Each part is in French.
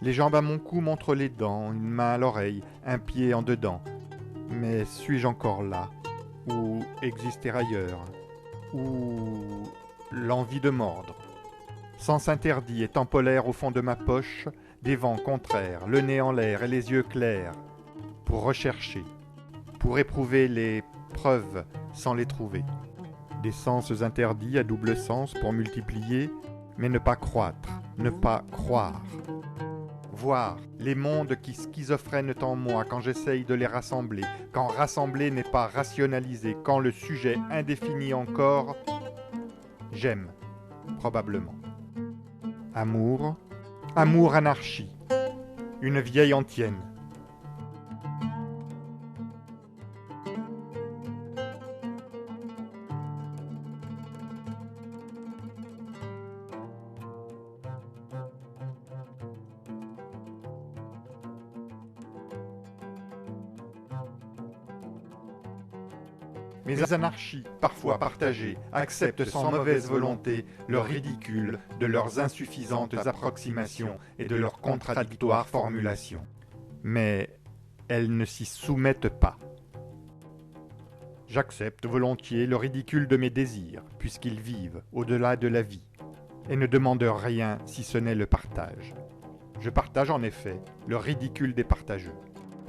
Les jambes à mon cou montrent les dents, une main à l'oreille, un pied en dedans. Mais suis-je encore là? Ou exister ailleurs? Ou l'envie de mordre? Sens interdit et tempolaire au fond de ma poche, des vents contraires, le nez en l'air et les yeux clairs, pour rechercher, pour éprouver les preuves sans les trouver. Des sens interdits à double sens pour multiplier, mais ne pas croître, ne pas croire. Voir les mondes qui schizophrènent en moi quand j'essaye de les rassembler, quand rassembler n'est pas rationaliser, quand le sujet indéfini encore, j'aime, probablement. Amour, amour anarchie, une vieille antienne. Mes anarchies, parfois partagées, acceptent sans mauvaise volonté le ridicule de leurs insuffisantes approximations et de leurs contradictoires formulations. Mais elles ne s'y soumettent pas. J'accepte volontiers le ridicule de mes désirs, puisqu'ils vivent au-delà de la vie, et ne demandent rien si ce n'est le partage. Je partage en effet le ridicule des partageux.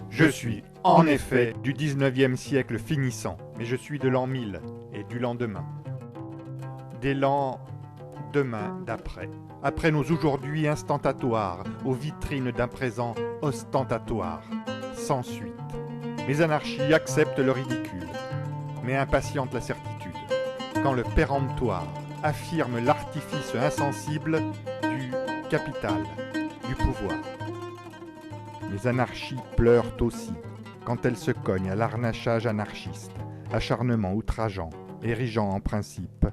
Je suis, en effet, du 19e siècle finissant, mais je suis de l'an 1000 et du lendemain. Des lendemains d'après. Après nos aujourd'hui instantatoires, aux vitrines d'un présent ostentatoire, sans suite. Mes anarchies acceptent le ridicule, mais impatientent la certitude. Quand le péremptoire affirme l'artifice insensible du capital, du pouvoir. Les anarchies pleurent aussi, quand elles se cognent à l'harnachage anarchiste, acharnement outrageant, érigeant en principe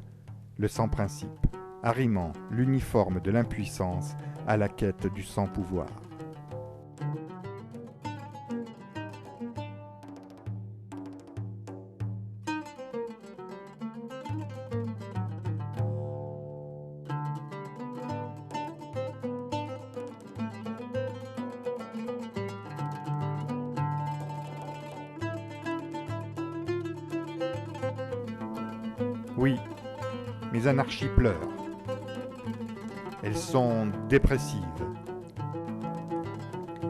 le sans-principe, arrimant l'uniforme de l'impuissance à la quête du sans-pouvoir. Oui, mes anarchies pleurent. Elles sont dépressives.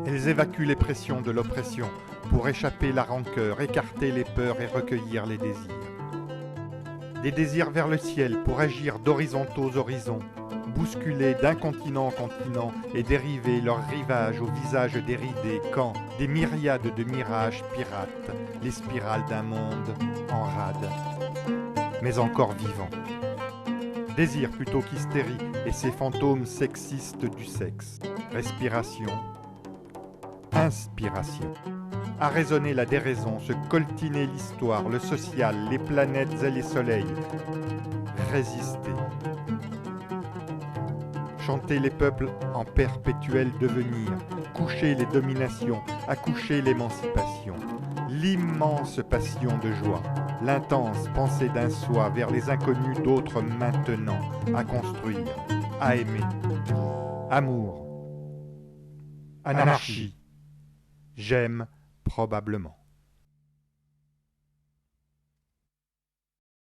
Elles évacuent les pressions de l'oppression pour échapper la rancœur, écarter les peurs et recueillir les désirs. Des désirs vers le ciel pour agir d'horizontaux horizons, bousculer d'un continent en continent et dériver leurs rivages au visage déridé quand, des myriades de mirages pirates, les spirales d'un monde en rade. Mais encore vivant. Désir plutôt qu'hystérie et ces fantômes sexistes du sexe. Respiration. Inspiration. Arraisonner la déraison, se coltiner l'histoire, le social, les planètes et les soleils. Résister. Chanter les peuples en perpétuel devenir, coucher les dominations, accoucher l'émancipation. L'immense passion de joie. L'intense pensée d'un soi vers les inconnus d'autres maintenant, à construire, à aimer. Amour. Anarchie. J'aime probablement.